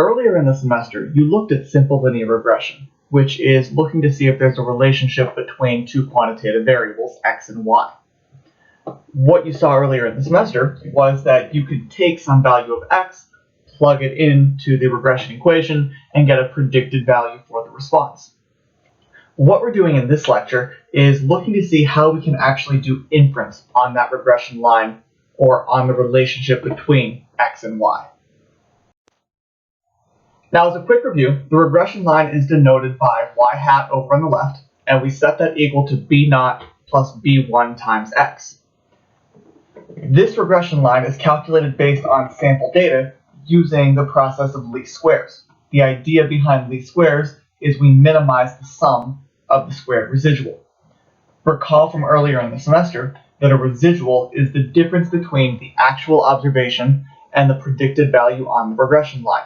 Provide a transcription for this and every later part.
Earlier in the semester, you looked at simple linear regression, which is looking to see if there's a relationship between two quantitative variables, x and y. What you saw earlier in the semester was that you could take some value of x, plug it into the regression equation, and get a predicted value for the response. What we're doing in this lecture is looking to see how we can actually do inference on that regression line or on the relationship between x and y. Now, as a quick review, the regression line is denoted by y hat over on the left, and we set that equal to b naught plus b1 times x. This regression line is calculated based on sample data using the process of least squares. The idea behind least squares is we minimize the sum of the squared residual. Recall from earlier in the semester that a residual is the difference between the actual observation and the predicted value on the regression line.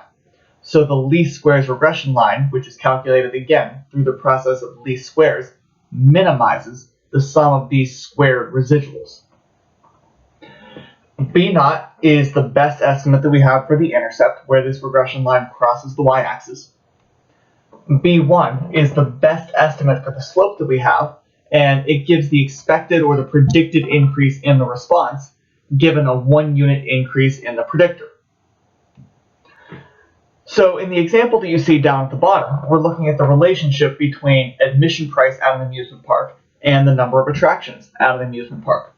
So the least squares regression line, which is calculated again through the process of least squares, minimizes the sum of these squared residuals. B naught is the best estimate that we have for the intercept where this regression line crosses the y-axis. B1 is the best estimate for the slope that we have, and it gives the expected or the predicted increase in the response given a 1 unit increase in the predictor. So in the example that you see down at the bottom, we're looking at the relationship between admission price at an amusement park and the number of attractions at an amusement park.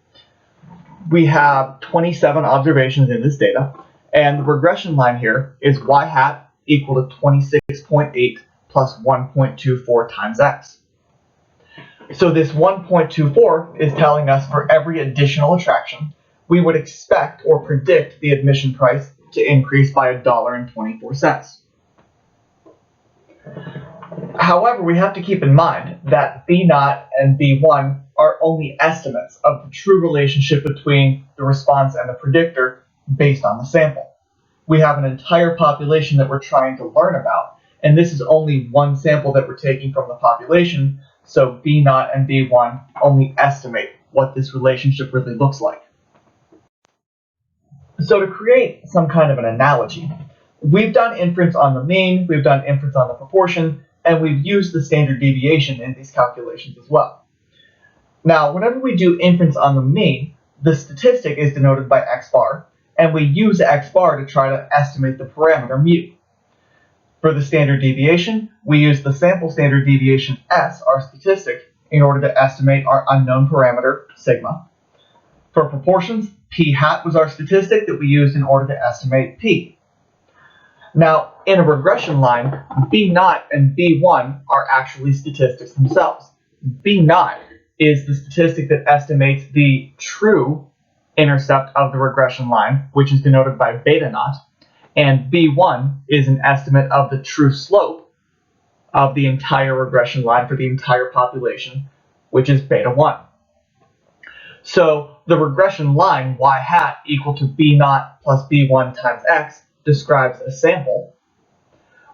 We have 27 observations in this data, and the regression line here is y hat equal to 26.8 plus 1.24 times x. So this 1.24 is telling us for every additional attraction, we would expect or predict the admission price to increase by $1.24. However, we have to keep in mind that B naught and B1 are only estimates of the true relationship between the response and the predictor based on the sample. We have an entire population that we're trying to learn about, and this is only one sample that we're taking from the population, so B naught and B1 only estimate what this relationship really looks like. So to create some kind of an analogy, we've done inference on the mean, we've done inference on the proportion, and we've used the standard deviation in these calculations as well. Now, whenever we do inference on the mean, the statistic is denoted by x bar, and we use x bar to try to estimate the parameter mu. For the standard deviation, we use the sample standard deviation s, our statistic, in order to estimate our unknown parameter sigma. For proportions, p hat was our statistic that we used in order to estimate p. Now, in a regression line, B naught and B1 are actually statistics themselves. B naught is the statistic that estimates the true intercept of the regression line, which is denoted by beta naught, and B1 is an estimate of the true slope of the entire regression line for the entire population, which is beta 1. So the regression line y hat equal to B naught plus B1 times x describes a sample,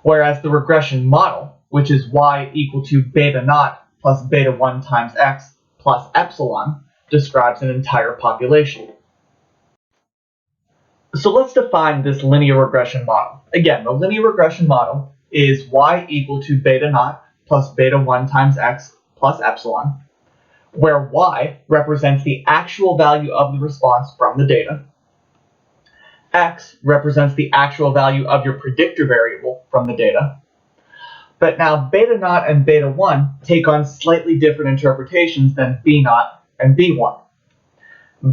whereas the regression model, which is y equal to beta naught plus beta 1 times x plus epsilon, describes an entire population. So let's define this linear regression model. Again, the linear regression model is y equal to beta naught plus beta 1 times x plus epsilon, where y represents the actual value of the response from the data, x represents the actual value of your predictor variable from the data, but now beta naught and beta 1 take on slightly different interpretations than b naught and b1.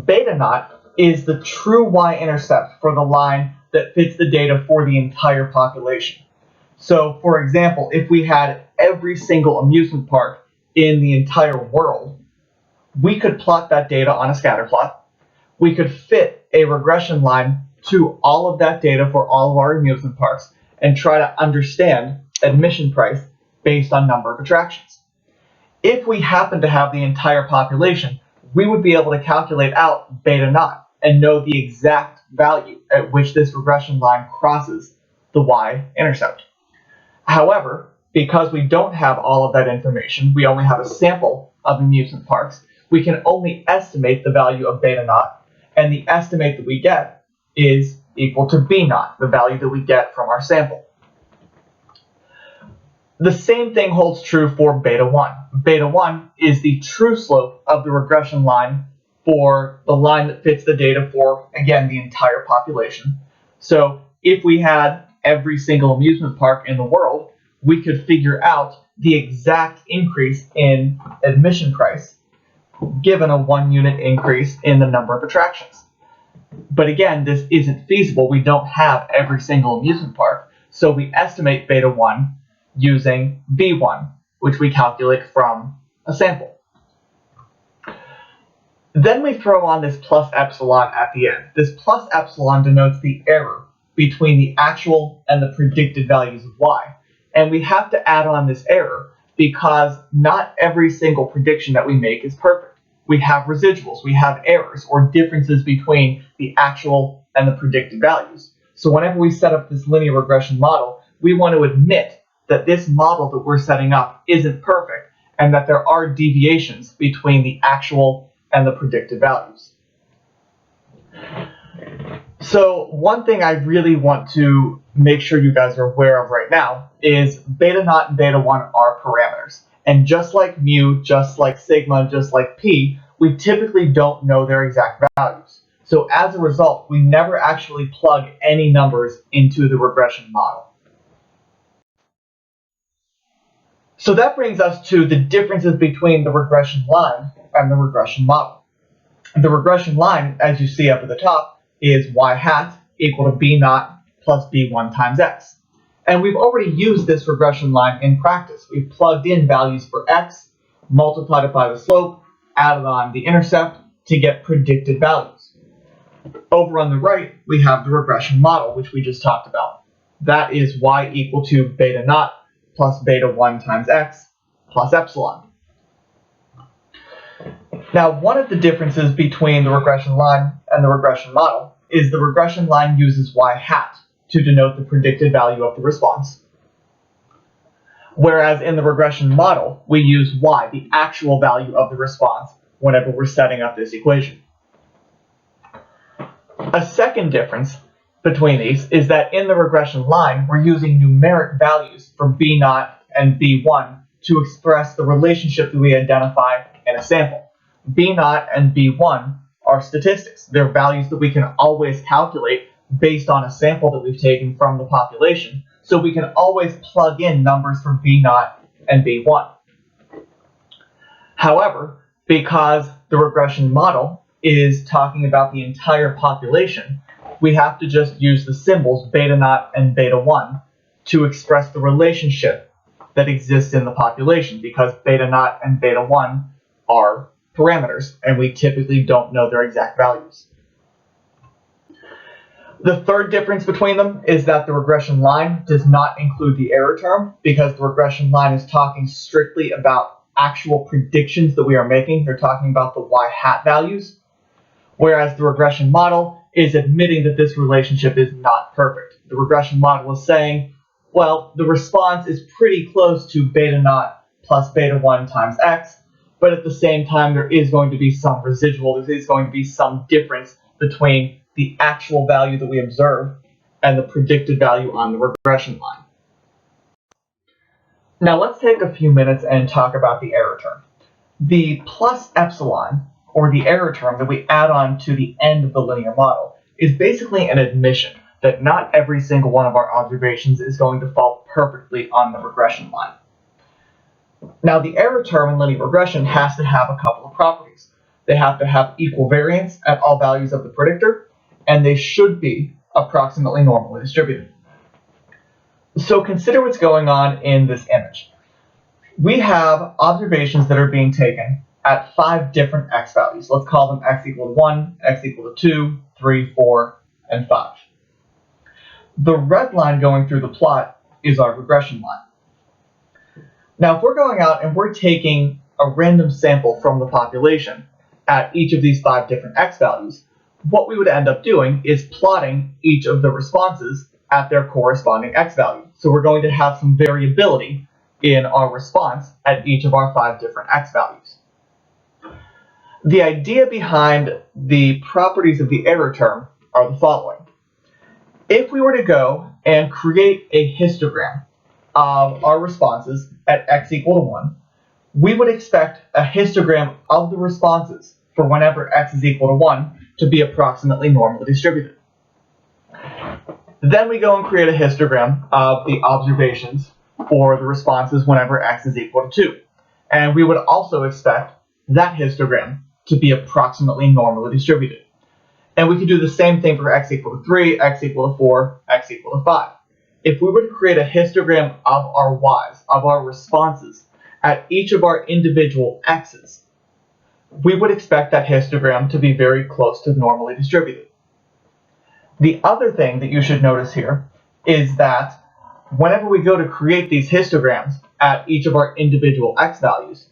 Beta naught is the true y-intercept for the line that fits the data for the entire population. So, for example, if we had every single amusement park in the entire world, we could plot that data on a scatter plot. We could fit a regression line to all of that data for all of our amusement parks and try to understand admission price based on number of attractions. If we happen to have the entire population, we would be able to calculate out beta naught and know the exact value at which this regression line crosses the y-intercept. However, because we don't have all of that information, we only have a sample of amusement parks, we can only estimate the value of beta naught, and the estimate that we get is equal to b naught, the value that we get from our sample. The same thing holds true for beta 1. Beta 1 is the true slope of the regression line for the line that fits the data for, again, the entire population. So if we had every single amusement park in the world, we could figure out the exact increase in admission price given a 1 unit increase in the number of attractions. But again, this isn't feasible. We don't have every single amusement park, so we estimate beta 1 using B1, which we calculate from a sample. Then we throw on this plus epsilon at the end. This plus epsilon denotes the error between the actual and the predicted values of y. And we have to add on this error because not every single prediction that we make is perfect. We have residuals, we have errors or differences between the actual and the predicted values. So whenever we set up this linear regression model, we want to admit that this model that we're setting up isn't perfect and that there are deviations between the actual and the predicted values. So one thing I really want to make sure you guys are aware of right now is beta naught and beta 1 are parameters. And just like mu, just like sigma, just like p, we typically don't know their exact values. So as a result, we never actually plug any numbers into the regression model. So that brings us to the differences between the regression line and the regression model. The regression line, as you see up at the top, is y hat equal to b naught plus b1 times x. And we've already used this regression line in practice. We've plugged in values for x, multiplied it by the slope, added on the intercept to get predicted values. Over on the right, we have the regression model, which we just talked about. That is y equal to beta naught plus beta 1 times x plus epsilon. Now, one of the differences between the regression line and the regression model is the regression line uses y hat to denote the predicted value of the response, whereas in the regression model, we use y, the actual value of the response, whenever we're setting up this equation. A second difference between these is that in the regression line, we're using numeric values for b naught and b1 to express the relationship that we identify in a sample. b naught and b1 are statistics. They're values that we can always calculate based on a sample that we've taken from the population, so we can always plug in numbers for b naught and b1. However, because the regression model is talking about the entire population, we have to just use the symbols beta naught and beta 1 to express the relationship that exists in the population, because beta naught and beta 1 are parameters, and we typically don't know their exact values. The third difference between them is that the regression line does not include the error term, because the regression line is talking strictly about actual predictions that we are making. They're talking about the y hat values, whereas the regression model is admitting that this relationship is not perfect. The regression model is saying, well, the response is pretty close to beta naught plus beta 1 times x, but at the same time, there is going to be some residual. There is going to be some difference between the actual value that we observe and the predicted value on the regression line. Now let's take a few minutes and talk about the error term. The plus epsilon, or the error term that we add on to the end of the linear model, is basically an admission that not every single one of our observations is going to fall perfectly on the regression line. Now, the error term in linear regression has to have a couple of properties. They have to have equal variance at all values of the predictor, and they should be approximately normally distributed. So consider what's going on in this image. We have observations that are being taken at 5 different x values. Let's call them x equal to 1, x equal to 2, 3, 4, and 5. The red line going through the plot is our regression line. Now, if we're going out and we're taking a random sample from the population at each of these 5 different x values, what we would end up doing is plotting each of the responses at their corresponding x value. So we're going to have some variability in our response at each of our 5 different x values. The idea behind the properties of the error term are the following. If we were to go and create a histogram of our responses at x equal to 1, we would expect a histogram of the responses for whenever x is equal to 1 to be approximately normally distributed. Then we go and create a histogram of the observations for the responses whenever x is equal to 2. And we would also expect that histogram to be approximately normally distributed. And we could do the same thing for x equal to 3, x equal to 4, x equal to 5. If we were to create a histogram of our y's, of our responses, at each of our individual x's, we would expect that histogram to be very close to normally distributed. The other thing that you should notice here is that whenever we go to create these histograms at each of our individual x values,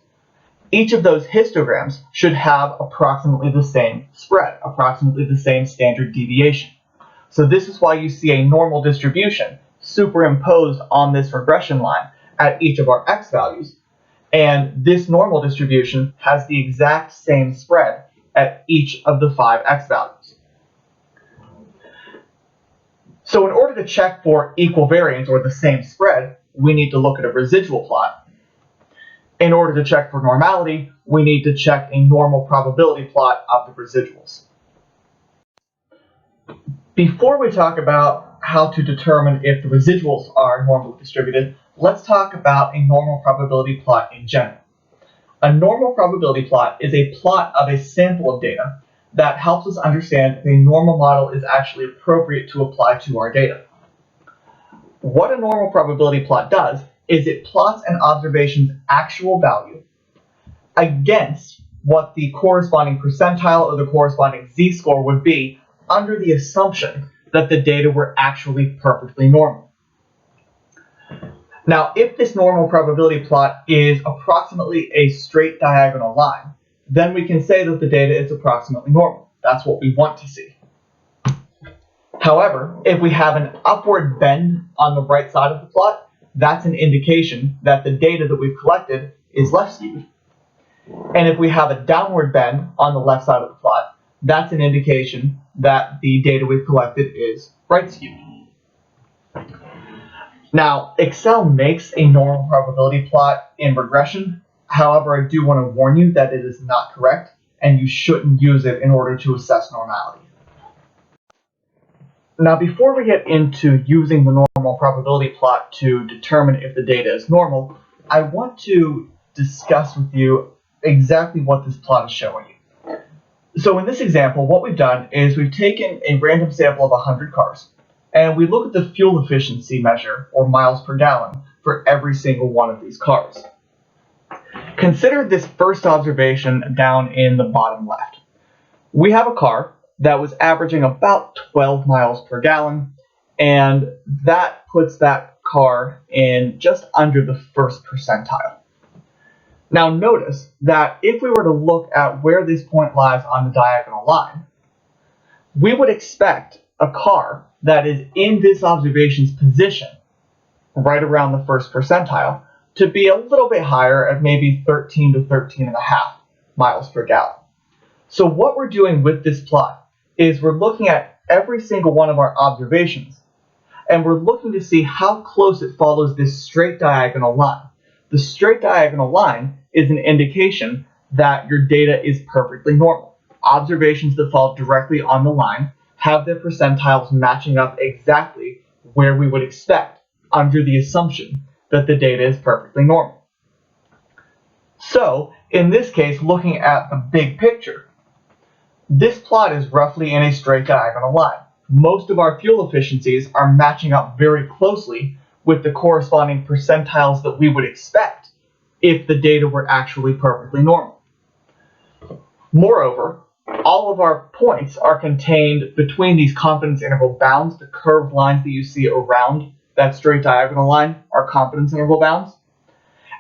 each of those histograms should have approximately the same spread, approximately the same standard deviation. So this is why you see a normal distribution superimposed on this regression line at each of our x values. And this normal distribution has the exact same spread at each of the 5 x values. So in order to check for equal variance or the same spread, we need to look at a residual plot. In order to check for normality, we need to check a normal probability plot of the residuals. Before we talk about how to determine if the residuals are normally distributed, let's talk about a normal probability plot in general. A normal probability plot is a plot of a sample of data that helps us understand if a normal model is actually appropriate to apply to our data. What a normal probability plot does is it plots an observation's actual value against what the corresponding percentile or the corresponding z-score would be under the assumption that the data were actually perfectly normal. Now, if this normal probability plot is approximately a straight diagonal line, then we can say that the data is approximately normal. That's what we want to see. However, if we have an upward bend on the right side of the plot, that's an indication that the data that we've collected is left skewed. And if we have a downward bend on the left side of the plot, that's an indication that the data we've collected is right skewed. Now, Excel makes a normal probability plot in regression. However, I do want to warn you that it is not correct, and you shouldn't use it in order to assess normality. Now, before we get into using the normal probability plot to determine if the data is normal, I want to discuss with you exactly what this plot is showing you. So in this example, what we've done is we've taken a random sample of 100 cars, and we look at the fuel efficiency measure, or miles per gallon, for every single one of these cars. Consider this first observation down in the bottom left. We have a car that was averaging about 12 miles per gallon, and that puts that car in just under the first percentile. Now notice that if we were to look at where this point lies on the diagonal line, we would expect a car that is in this observation's position, right around the first percentile, to be a little bit higher at maybe 13 to 13.5 miles per gallon. So what we're doing with this plot is we're looking at every single one of our observations, and we're looking to see how close it follows this straight diagonal line. The straight diagonal line is an indication that your data is perfectly normal. Observations that fall directly on the line have their percentiles matching up exactly where we would expect under the assumption that the data is perfectly normal. So, in this case, looking at the big picture, this plot is roughly in a straight diagonal line. Most of our fuel efficiencies are matching up very closely with the corresponding percentiles that we would expect if the data were actually perfectly normal. Moreover, all of our points are contained between these confidence interval bounds. The curved lines that you see around that straight diagonal line are confidence interval bounds.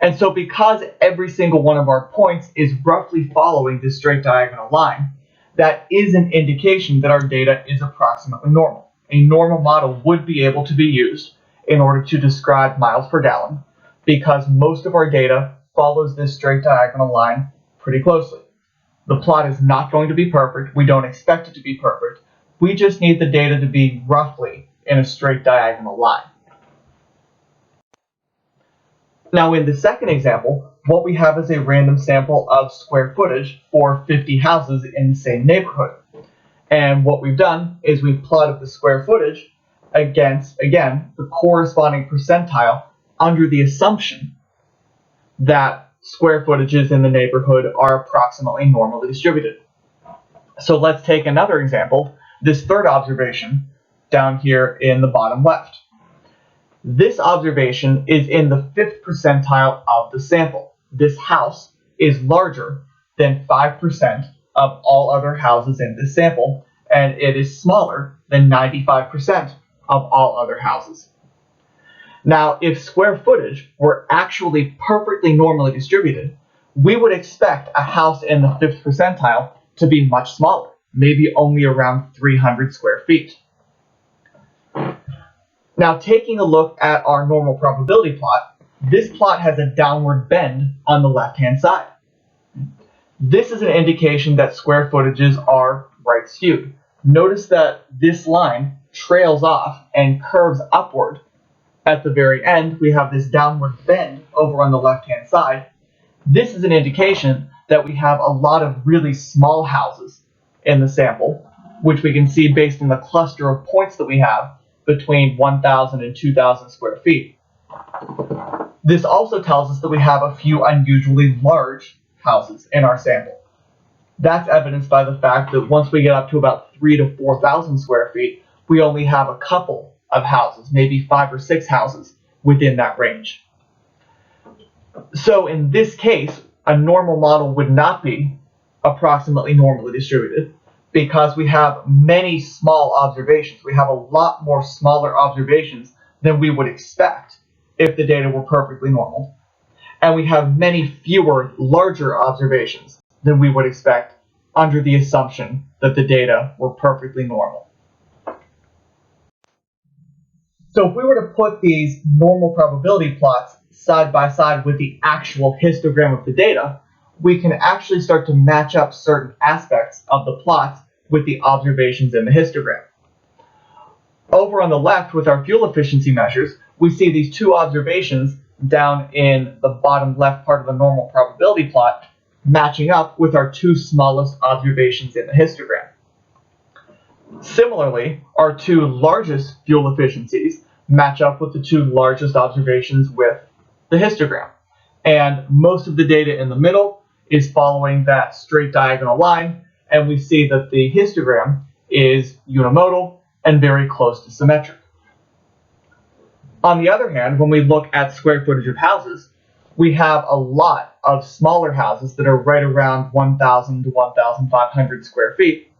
And so because every single one of our points is roughly following this straight diagonal line, that is an indication that our data is approximately normal. A normal model would be able to be used in order to describe miles per gallon because most of our data follows this straight diagonal line pretty closely. The plot is not going to be perfect. We don't expect it to be perfect. We just need the data to be roughly in a straight diagonal line. Now in the second example, what we have is a random sample of square footage for 50 houses in the same neighborhood. And what we've done is we've plotted the square footage against, again, the corresponding percentile under the assumption that square footages in the neighborhood are approximately normally distributed. So let's take another example, this third observation down here in the bottom left. This observation is in the 5th percentile of the sample. This house is larger than 5% of all other houses in this sample, and it is smaller than 95% of all other houses. Now, if square footage were actually perfectly normally distributed, we would expect a house in the 5th percentile to be much smaller, maybe only around 300 square feet. Now, taking a look at our normal probability plot, this plot has a downward bend on the left-hand side. This is an indication that square footages are right skewed. Notice that this line trails off and curves upward. At the very end, we have this downward bend over on the left-hand side. This is an indication that we have a lot of really small houses in the sample, which we can see based on the cluster of points that we have between 1,000 and 2,000 square feet. This also tells us that we have a few unusually large houses in our sample. That's evidenced by the fact that once we get up to about 3,000 to 4,000 square feet, we only have a couple of houses, maybe 5 or 6 houses within that range. So in this case, a normal model would not be approximately normally distributed because we have many small observations. We have a lot more smaller observations than we would expect if the data were perfectly normal. And we have many fewer larger observations than we would expect under the assumption that the data were perfectly normal. So if we were to put these normal probability plots side by side with the actual histogram of the data, we can actually start to match up certain aspects of the plots with the observations in the histogram. Over on the left with our fuel efficiency measures, we see these two observations down in the bottom left part of the normal probability plot matching up with our two smallest observations in the histogram. Similarly, our two largest fuel efficiencies match up with the two largest observations with the histogram. And most of the data in the middle is following that straight diagonal line, and we see that the histogram is unimodal and very close to symmetric. On the other hand, when we look at square footage of houses, we have a lot of smaller houses that are right around 1,000 to 1,500 square feet,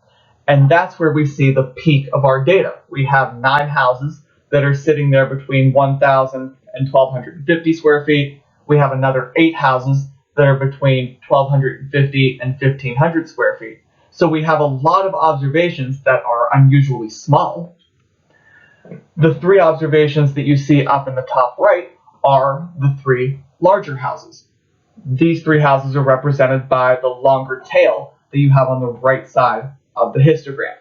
and that's where we see the peak of our data. We have 9 houses that are sitting there between 1,000 and 1,250 square feet. We have another 8 houses that are between 1,250 and 1,500 square feet. So we have a lot of observations that are unusually small. The 3 observations that you see up in the top right are the 3 larger houses. These 3 houses are represented by the longer tail that you have on the right side of the histogram.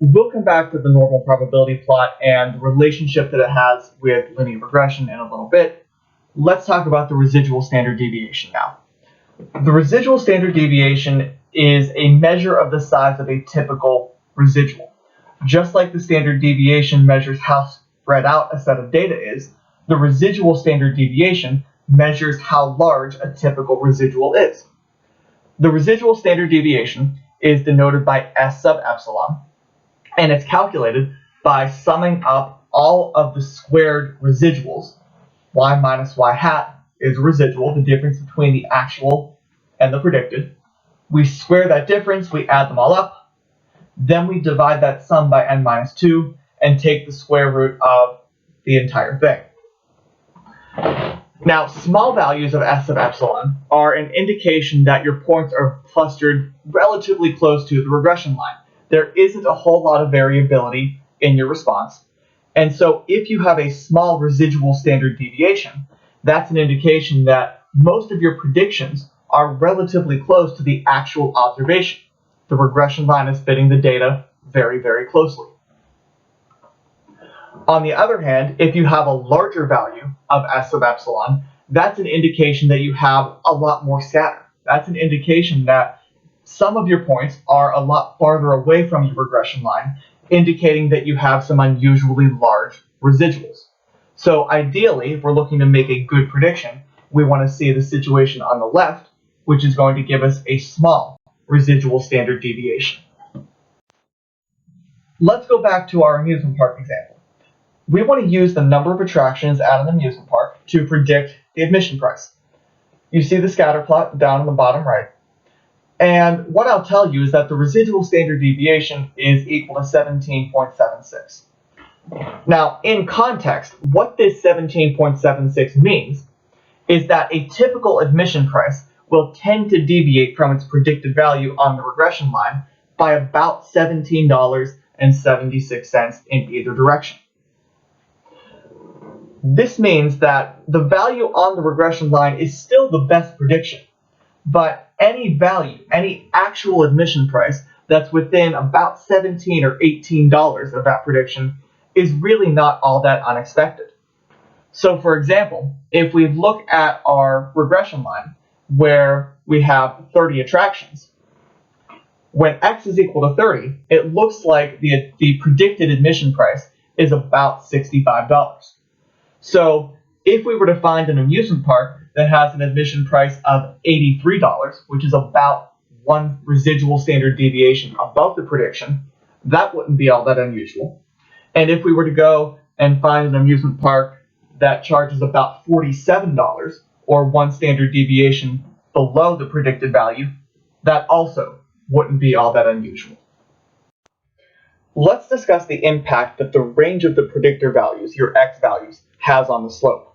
We'll come back to the normal probability plot and the relationship that it has with linear regression in a little bit. Let's talk about the residual standard deviation now. The residual standard deviation is a measure of the size of a typical residual. Just like the standard deviation measures how spread out a set of data is, the residual standard deviation measures how large a typical residual is. The residual standard deviation is denoted by S sub epsilon, and it's calculated by summing up all of the squared residuals. Y minus y hat is residual, the difference between the actual and the predicted. We square that difference, we add them all up, then we divide that sum by n minus 2 and take the square root of the entire thing. Now, small values of S sub epsilon are an indication that your points are clustered relatively close to the regression line. There isn't a whole lot of variability in your response. And so if you have a small residual standard deviation, that's an indication that most of your predictions are relatively close to the actual observation. The regression line is fitting the data very, very closely. On the other hand, if you have a larger value of S sub epsilon, that's an indication that you have a lot more scatter. That's an indication that some of your points are a lot farther away from your regression line, indicating that you have some unusually large residuals. So ideally, if we're looking to make a good prediction, we want to see the situation on the left, which is going to give us a small residual standard deviation. Let's go back to our amusement park example. We want to use the number of attractions at an amusement park to predict the admission price. You see the scatter plot down in the bottom right. And what I'll tell you is that the residual standard deviation is equal to 17.76. Now, in context, what this 17.76 means is that a typical admission price will tend to deviate from its predicted value on the regression line by about $17.76 in either direction. This means that the value on the regression line is still the best prediction, but any value, any actual admission price that's within about $17 or $18 of that prediction is really not all that unexpected. So for example, if we look at our regression line where we have 30 attractions, when x is equal to 30, it looks like the predicted admission price is about $65. So if we were to find an amusement park that has an admission price of $83, which is about one residual standard deviation above the prediction, that wouldn't be all that unusual. And if we were to go and find an amusement park that charges about $47, or one standard deviation below the predicted value, that also wouldn't be all that unusual. Let's discuss the impact that the range of the predictor values, your x values, has on the slope.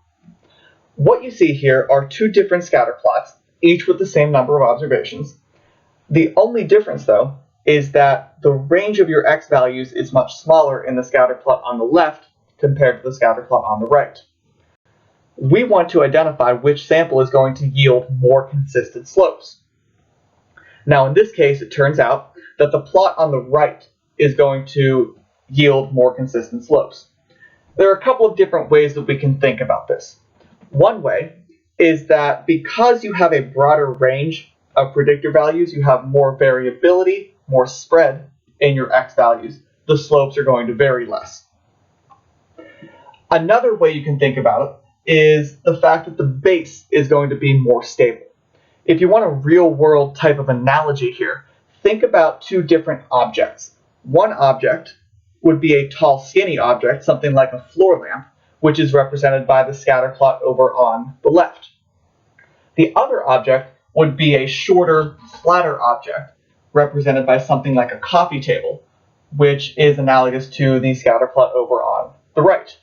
What you see here are two different scatter plots, each with the same number of observations. The only difference, though, is that the range of your x values is much smaller in the scatter plot on the left compared to the scatter plot on the right. We want to identify which sample is going to yield more consistent slopes. Now, in this case, it turns out that the plot on the right is going to yield more consistent slopes. There are a couple of different ways that we can think about this. One way is that because you have a broader range of predictor values, you have more variability, more spread in your x values, the slopes are going to vary less. Another way you can think about it is the fact that the base is going to be more stable. If you want a real-world type of analogy here, think about two different objects. One object would be a tall, skinny object, something like a floor lamp, which is represented by the scatter plot over on the left. The other object would be a shorter, flatter object, represented by something like a coffee table, which is analogous to the scatter plot over on the right.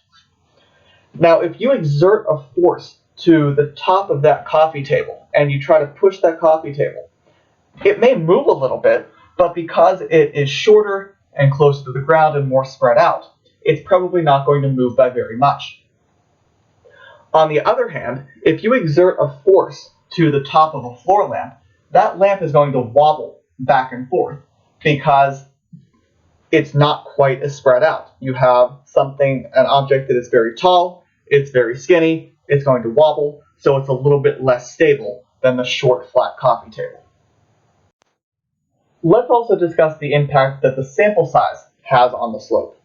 Now, if you exert a force to the top of that coffee table and you try to push that coffee table, it may move a little bit, but because it is shorter and closer to the ground and more spread out, it's probably not going to move by very much. On the other hand, if you exert a force to the top of a floor lamp, that lamp is going to wobble back and forth because it's not quite as spread out. You have an object that is very tall, it's very skinny, it's going to wobble, so it's a little bit less stable than the short, flat coffee table. Let's also discuss the impact that the sample size has on the slope.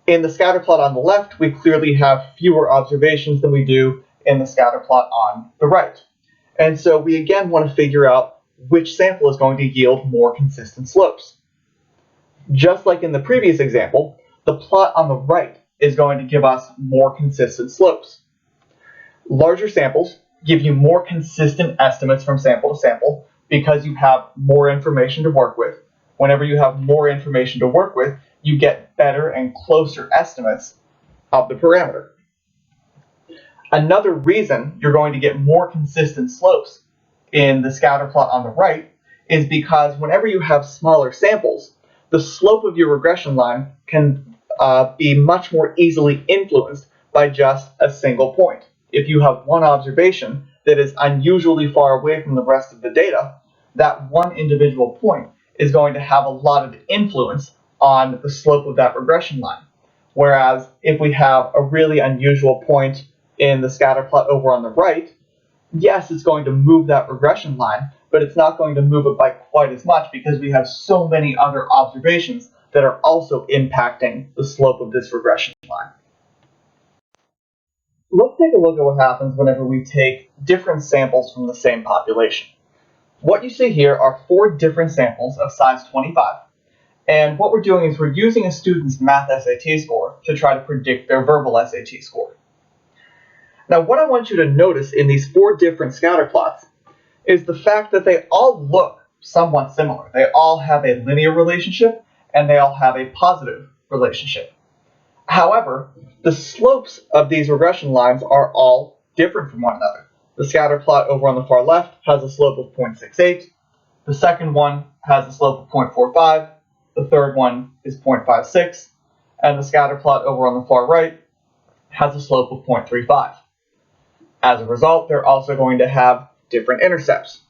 In the scatter plot on the left, we clearly have fewer observations than we do in the scatter plot on the right. And so we again want to figure out which sample is going to yield more consistent slopes. Just like in the previous example, the plot on the right is going to give us more consistent slopes. Larger samples give you more consistent estimates from sample to sample because you have more information to work with. Whenever you have more information to work with, you get better and closer estimates of the parameter. Another reason you're going to get more consistent slopes in the scatter plot on the right is because whenever you have smaller samples, the slope of your regression line can be much more easily influenced by just a single point. If you have one observation that is unusually far away from the rest of the data, that one individual point is going to have a lot of influence on the slope of that regression line. Whereas if we have a really unusual point in the scatter plot over on the right, yes, it's going to move that regression line, but it's not going to move it by quite as much because we have so many other observations that are also impacting the slope of this regression line. Let's take a look at what happens whenever we take different samples from the same population. What you see here are 4 different samples of size 25, and what we're doing is we're using a student's math SAT score to try to predict their verbal SAT score. Now, what I want you to notice in these 4 different scatter plots is the fact that they all look somewhat similar. They all have a linear relationship, and they all have a positive relationship. However, the slopes of these regression lines are all different from one another. The scatter plot over on the far left has a slope of 0.68. The second one has a slope of 0.45. The third one is 0.56. And the scatter plot over on the far right has a slope of 0.35. As a result, they're also going to have different intercepts.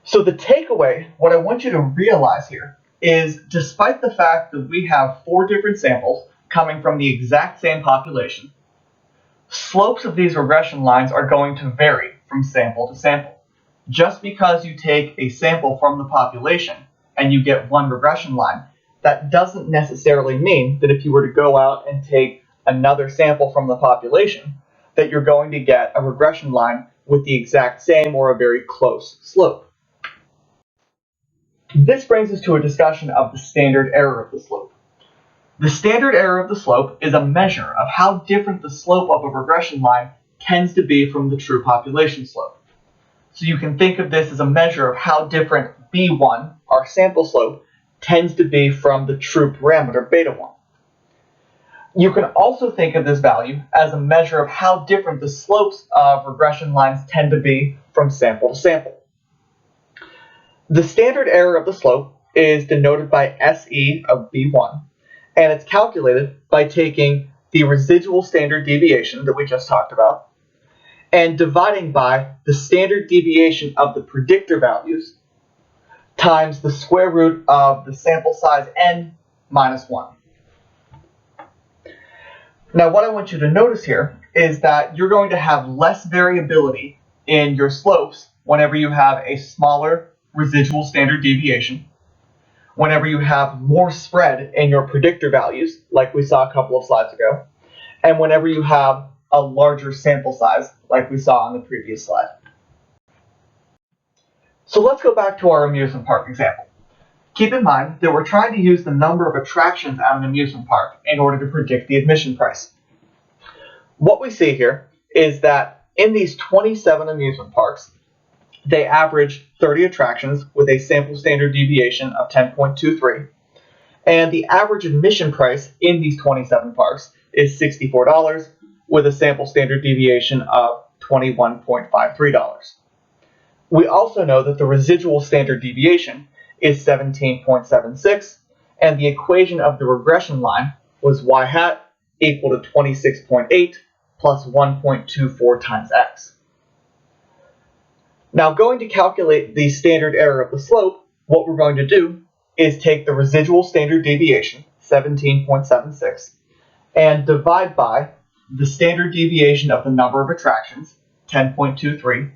So the takeaway, what I want you to realize here, is despite the fact that we have 4 different samples coming from the exact same population, slopes of these regression lines are going to vary from sample to sample. Just because you take a sample from the population and you get one regression line, that doesn't necessarily mean that if you were to go out and take another sample from the population, that you're going to get a regression line with the exact same or a very close slope. This brings us to a discussion of the standard error of the slope. The standard error of the slope is a measure of how different the slope of a regression line tends to be from the true population slope. So you can think of this as a measure of how different B1, our sample slope, tends to be from the true parameter beta1. You can also think of this value as a measure of how different the slopes of regression lines tend to be from sample to sample. The standard error of the slope is denoted by SE of B1, and it's calculated by taking the residual standard deviation that we just talked about and dividing by the standard deviation of the predictor values times the square root of the sample size n minus 1. Now, what I want you to notice here is that you're going to have less variability in your slopes whenever you have a smaller residual standard deviation, whenever you have more spread in your predictor values, like we saw a couple of slides ago, and whenever you have a larger sample size, like we saw on the previous slide. So let's go back to our amusement park example. Keep in mind that we're trying to use the number of attractions at an amusement park in order to predict the admission price. What we see here is that in these 27 amusement parks, they average 30 attractions with a sample standard deviation of 10.23, and the average admission price in these 27 parks is $64 with a sample standard deviation of $21.53. We also know that the residual standard deviation is 17.76, and the equation of the regression line was y hat equal to 26.8 plus 1.24 times x. Now, going to calculate the standard error of the slope, what we're going to do is take the residual standard deviation, 17.76, and divide by the standard deviation of the number of attractions, 10.23,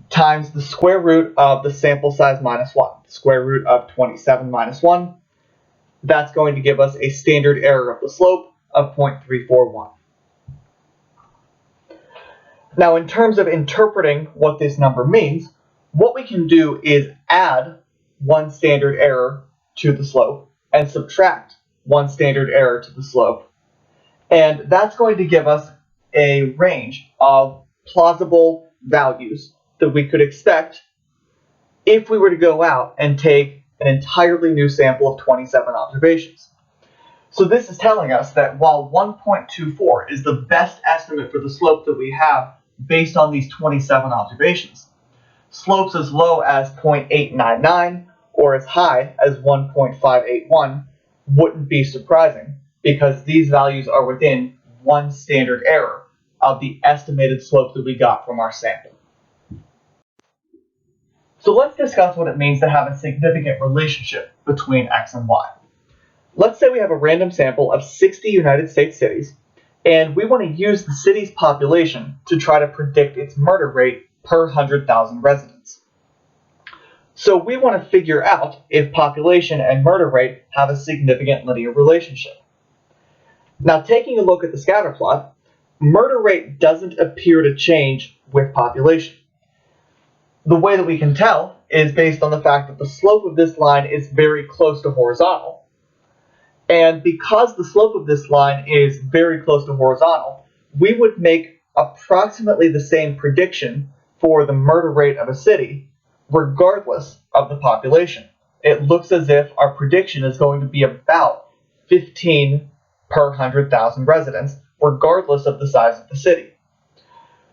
times the square root of the sample size minus 1, the square root of 27 minus 1. That's going to give us a standard error of the slope of 0.341. Now, in terms of interpreting what this number means, what we can do is add one standard error to the slope and subtract one standard error to the slope. And that's going to give us a range of plausible values that we could expect if we were to go out and take an entirely new sample of 27 observations. So this is telling us that while 1.24 is the best estimate for the slope that we have based on these 27 observations, slopes as low as 0.899 or as high as 1.581 wouldn't be surprising because these values are within one standard error of the estimated slope that we got from our sample. So let's discuss what it means to have a significant relationship between x and y. Let's say we have a random sample of 60 United States cities, and we want to use the city's population to try to predict its murder rate per 100,000 residents. So we want to figure out if population and murder rate have a significant linear relationship. Now, taking a look at the scatter plot, murder rate doesn't appear to change with population. The way that we can tell is based on the fact that the slope of this line is very close to horizontal. And because the slope of this line is very close to horizontal, we would make approximately the same prediction for the murder rate of a city, regardless of the population. It looks as if our prediction is going to be about 15 per 100,000 residents, regardless of the size of the city.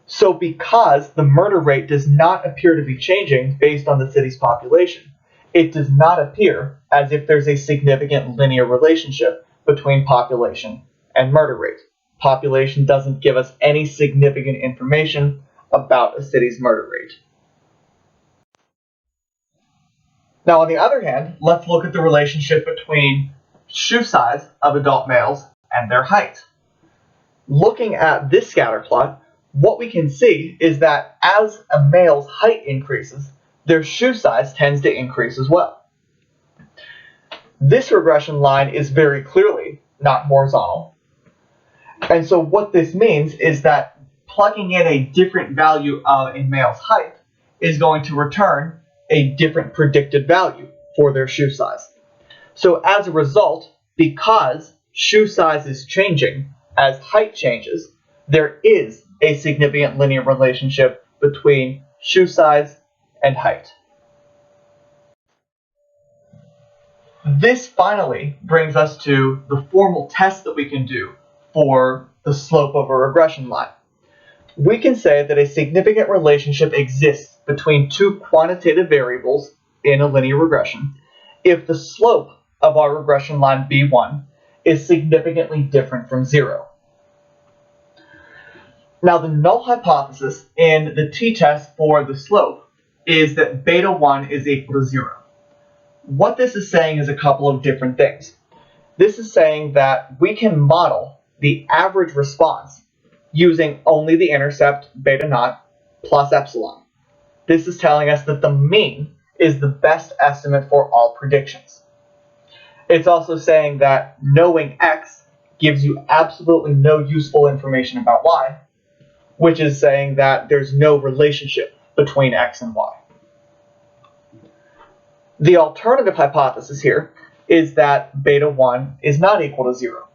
So because the murder rate does not appear to be changing based on the city's population, it does not appear as if there's a significant linear relationship between population and murder rate. Population doesn't give us any significant information about a city's murder rate. Now, on the other hand, let's look at the relationship between shoe size of adult males and their height. Looking at this scatter plot, what we can see is that as a male's height increases, their shoe size tends to increase as well. This regression line is very clearly not horizontal. And so what this means is that plugging in a different value of a male's height is going to return a different predicted value for their shoe size. So as a result, because shoe size is changing as height changes, there is a significant linear relationship between shoe size and height. This finally brings us to the formal test that we can do for the slope of a regression line. We can say that a significant relationship exists between two quantitative variables in a linear regression if the slope of our regression line B1 is significantly different from 0. Now, the null hypothesis in the t-test for the slope is that beta 1 is equal to 0. What this is saying is a couple of different things. This is saying that we can model the average response using only the intercept beta naught plus epsilon. This is telling us that the mean is the best estimate for all predictions. It's also saying that knowing x gives you absolutely no useful information about y, which is saying that there's no relationship between x and y. The alternative hypothesis here is that beta 1 is not equal to 0.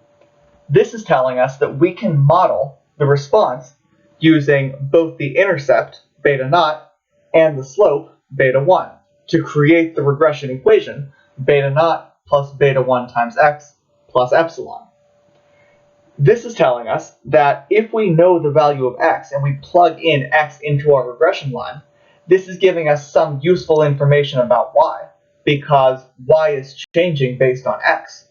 This is telling us that we can model the response using both the intercept beta naught and the slope beta 1 to create the regression equation beta naught plus beta 1 times x plus epsilon. This is telling us that if we know the value of x and we plug in x into our regression line, this is giving us some useful information about y, because y is changing based on x.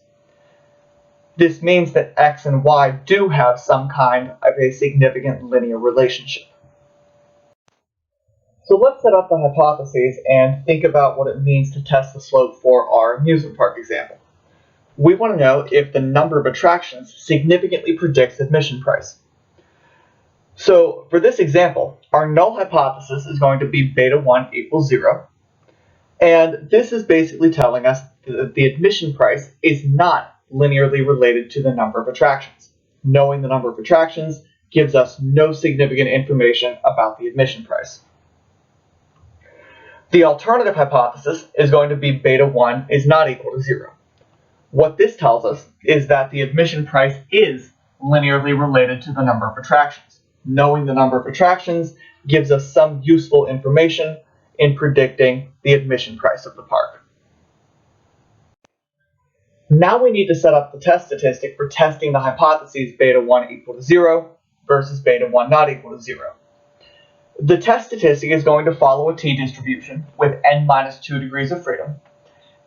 This means that x and y do have some kind of a significant linear relationship. So let's set up the hypotheses and think about what it means to test the slope for our amusement park example. We want to know if the number of attractions significantly predicts admission price. So for this example, our null hypothesis is going to be beta 1 equals 0. And this is basically telling us that the admission price is not linearly related to the number of attractions. Knowing the number of attractions gives us no significant information about the admission price. The alternative hypothesis is going to be beta 1 is not equal to 0. What this tells us is that the admission price is linearly related to the number of attractions. Knowing the number of attractions gives us some useful information in predicting the admission price of the park. Now we need to set up the test statistic for testing the hypotheses beta 1 equal to 0 versus beta 1 not equal to 0. The test statistic is going to follow a t-distribution with n minus 2 degrees of freedom,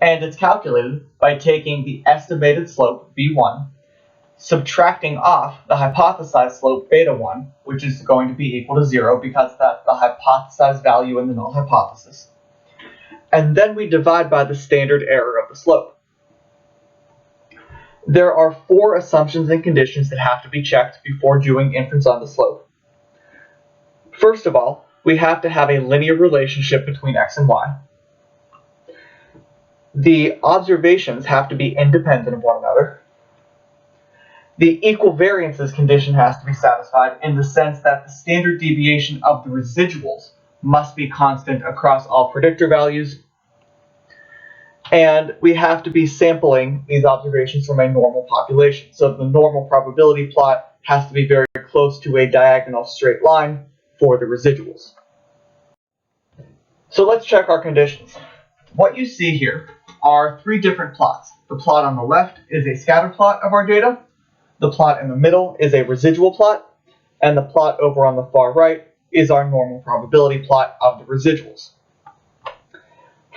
and it's calculated by taking the estimated slope b1, subtracting off the hypothesized slope beta 1, which is going to be equal to 0 because that's the hypothesized value in the null hypothesis. And then we divide by the standard error of the slope. There are 4 assumptions and conditions that have to be checked before doing inference on the slope. First of all, we have to have a linear relationship between x and y. The observations have to be independent of one another. The equal variances condition has to be satisfied in the sense that the standard deviation of the residuals must be constant across all predictor values. And we have to be sampling these observations from a normal population. So the normal probability plot has to be very close to a diagonal straight line for the residuals. So let's check our conditions. What you see here are 3 different plots. The plot on the left is a scatter plot of our data. The plot in the middle is a residual plot. And the plot over on the far right is our normal probability plot of the residuals.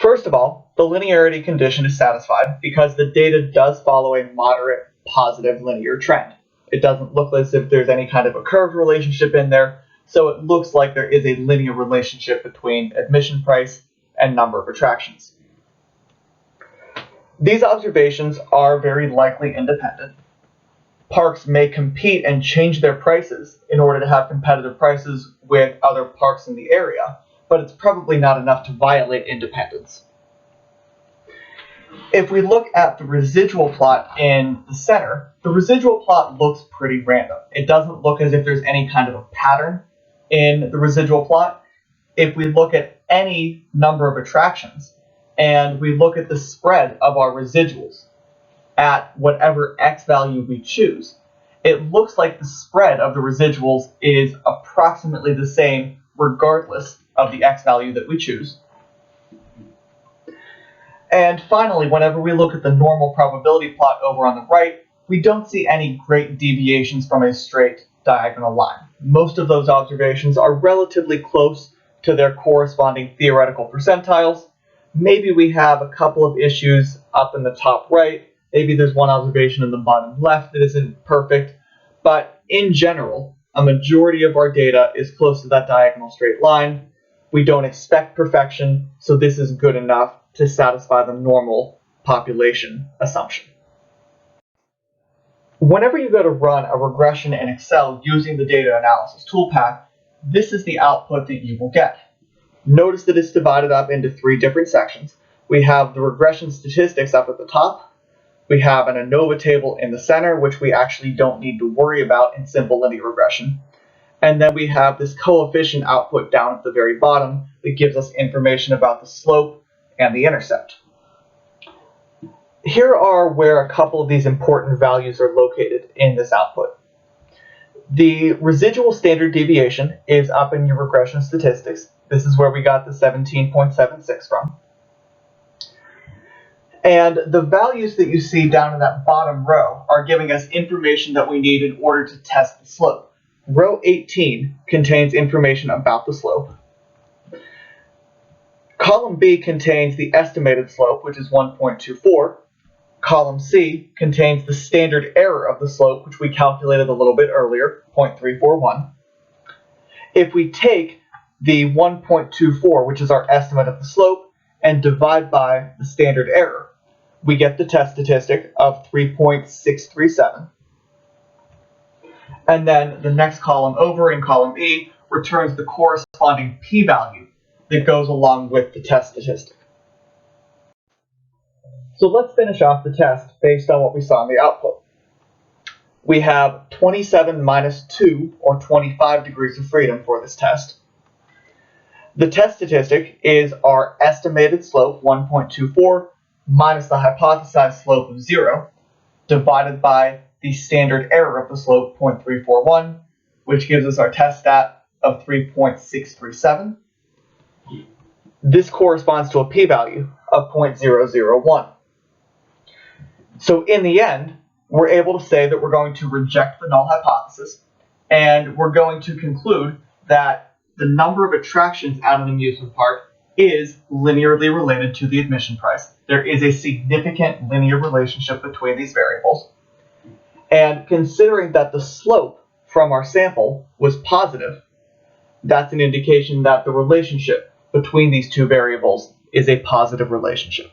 First of all, the linearity condition is satisfied because the data does follow a moderate positive linear trend. It doesn't look as if there's any kind of a curved relationship in there, so it looks like there is a linear relationship between admission price and number of attractions. These observations are very likely independent. Parks may compete and change their prices in order to have competitive prices with other parks in the area, but it's probably not enough to violate independence. If we look at the residual plot in the center, the residual plot looks pretty random. It doesn't look as if there's any kind of a pattern in the residual plot. If we look at any number of attractions and we look at the spread of our residuals at whatever x value we choose, it looks like the spread of the residuals is approximately the same regardless of the x value that we choose. And finally, whenever we look at the normal probability plot over on the right, we don't see any great deviations from a straight diagonal line. Most of those observations are relatively close to their corresponding theoretical percentiles. Maybe we have a couple of issues up in the top right. Maybe there's one observation in the bottom left that isn't perfect. But in general, a majority of our data is close to that diagonal straight line. We don't expect perfection, so this is good enough to satisfy the normal population assumption. Whenever you go to run a regression in Excel using the data analysis Toolpak, this is the output that you will get. Notice that it's divided up into 3 different sections. We have the regression statistics up at the top. We have an ANOVA table in the center, which we actually don't need to worry about in simple linear regression. And then we have this coefficient output down at the very bottom that gives us information about the slope and the intercept. Here are where a couple of these important values are located in this output. The residual standard deviation is up in your regression statistics. This is where we got the 17.76 from. And the values that you see down in that bottom row are giving us information that we need in order to test the slope. Row 18 contains information about the slope. Column B contains the estimated slope, which is 1.24. Column C contains the standard error of the slope, which we calculated a little bit earlier, 0.341. If we take the 1.24, which is our estimate of the slope, and divide by the standard error, we get the test statistic of 3.637. And then the next column over in column E returns the corresponding p-value that goes along with the test statistic. So let's finish off the test based on what we saw in the output. We have 27 minus 2, or 25 degrees of freedom for this test. The test statistic is our estimated slope, 1.24, minus the hypothesized slope of 0, divided by the standard error of the slope, 0.341, which gives us our test stat of 3.637. This corresponds to a p-value of 0.001. So in the end, we're able to say that we're going to reject the null hypothesis, and we're going to conclude that the number of attractions at an amusement park is linearly related to the admission price. There is a significant linear relationship between these variables. And considering that the slope from our sample was positive, that's an indication that the relationship between these 2 variables is a positive relationship.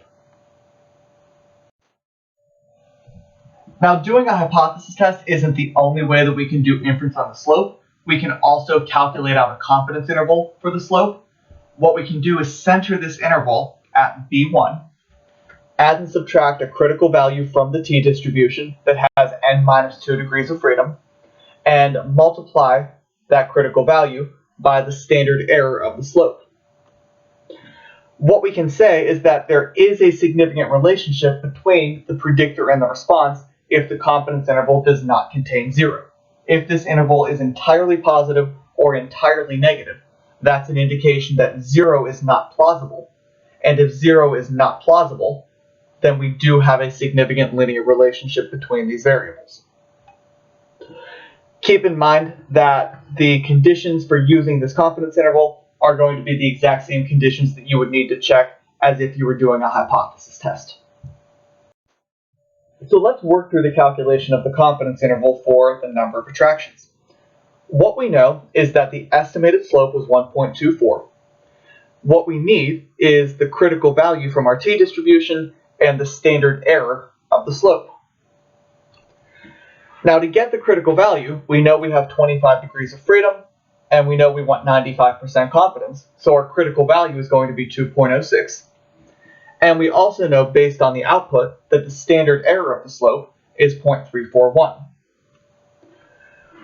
Now, doing a hypothesis test isn't the only way that we can do inference on the slope. We can also calculate out a confidence interval for the slope. What we can do is center this interval at b1, add and subtract a critical value from the t-distribution that has n minus 2 degrees of freedom, and multiply that critical value by the standard error of the slope. What we can say is that there is a significant relationship between the predictor and the response if the confidence interval does not contain 0. If this interval is entirely positive or entirely negative, that's an indication that 0 is not plausible. And if 0 is not plausible, then we do have a significant linear relationship between these variables. Keep in mind that the conditions for using this confidence interval are going to be the exact same conditions that you would need to check as if you were doing a hypothesis test. So let's work through the calculation of the confidence interval for the number of attractions. What we know is that the estimated slope was 1.24. What we need is the critical value from our t-distribution and the standard error of the slope. Now, to get the critical value, we know we have 25 degrees of freedom, and we know we want 95% confidence, so our critical value is going to be 2.06. And we also know, based on the output, that the standard error of the slope is 0.341.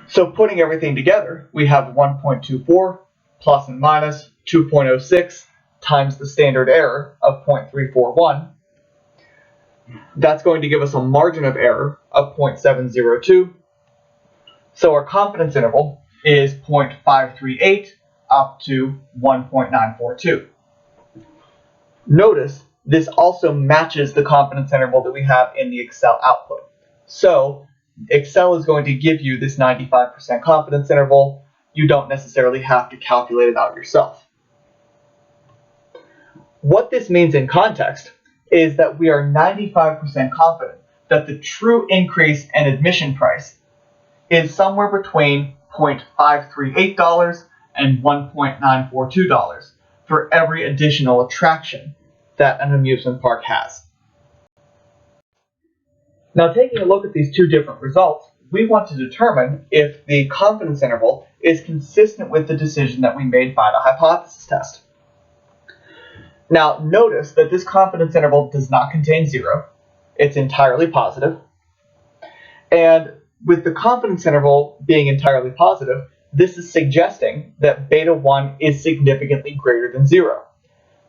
So putting everything together, we have 1.24 plus and minus 2.06 times the standard error of 0.341. That's going to give us a margin of error of 0.702. So our confidence interval is 0.538 up to 1.942. Notice this also matches the confidence interval that we have in the Excel output. So Excel is going to give you this 95% confidence interval. You don't necessarily have to calculate it out yourself. What this means in context is that we are 95% confident that the true increase in admission price is somewhere between $0.538 and $1.942 for every additional attraction that an amusement park has. Now, taking a look at these two different results, we want to determine if the confidence interval is consistent with the decision that we made by the hypothesis test. Now, notice that this confidence interval does not contain 0. It's entirely positive. And with the confidence interval being entirely positive, this is suggesting that beta 1 is significantly greater than 0.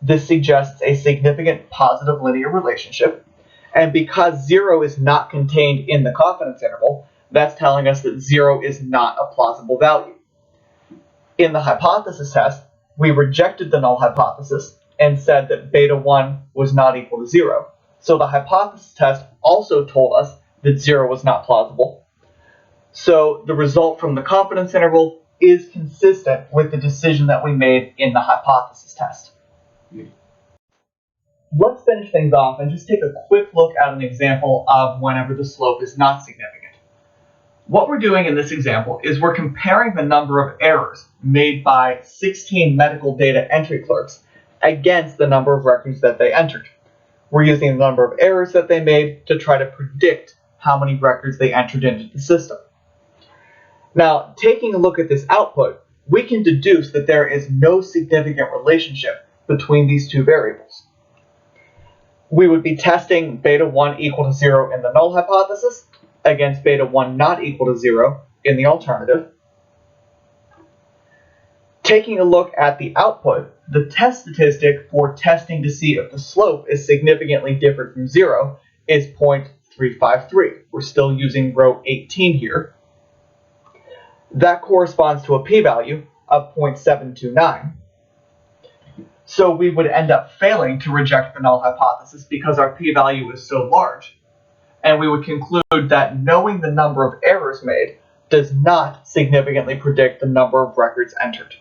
This suggests a significant positive linear relationship. And because 0 is not contained in the confidence interval, that's telling us that 0 is not a plausible value. In the hypothesis test, we rejected the null hypothesis and said that beta 1 was not equal to 0. So the hypothesis test also told us that 0 was not plausible. So the result from the confidence interval is consistent with the decision that we made in the hypothesis test. Let's finish things off and just take a quick look at an example of whenever the slope is not significant. What we're doing in this example is we're comparing the number of errors made by 16 medical data entry clerks against the number of records that they entered. We're using the number of errors that they made to try to predict how many records they entered into the system. Now, taking a look at this output, we can deduce that there is no significant relationship between these two variables. We would be testing beta 1 equal to 0 in the null hypothesis against beta 1 not equal to 0 in the alternative. Taking a look at the output, the test statistic for testing to see if the slope is significantly different from 0 is 0.353. We're still using row 18 here. That corresponds to a p-value of 0.729. So we would end up failing to reject the null hypothesis because our p-value is so large. And we would conclude that knowing the number of errors made does not significantly predict the number of records entered.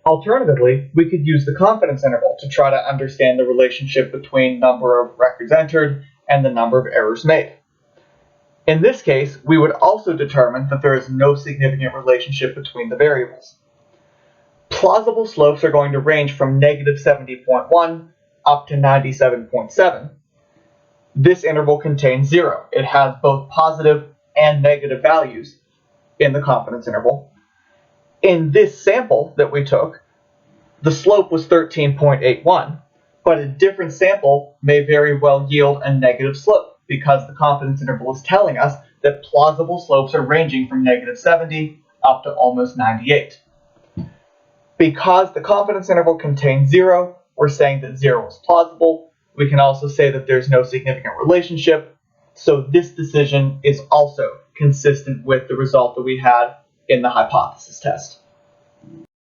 Alternatively, we could use the confidence interval to try to understand the relationship between number of records entered and the number of errors made. In this case, we would also determine that there is no significant relationship between the variables. Plausible slopes are going to range from negative 70.1 up to 97.7. This interval contains 0. It has both positive and negative values in the confidence interval. In this sample that we took, the slope was 13.81, but a different sample may very well yield a negative slope because the confidence interval is telling us that plausible slopes are ranging from negative 70 up to almost 98. Because the confidence interval contains 0, we're saying that 0 is plausible. We can also say that there's no significant relationship, so this decision is also consistent with the result that we had in the hypothesis test.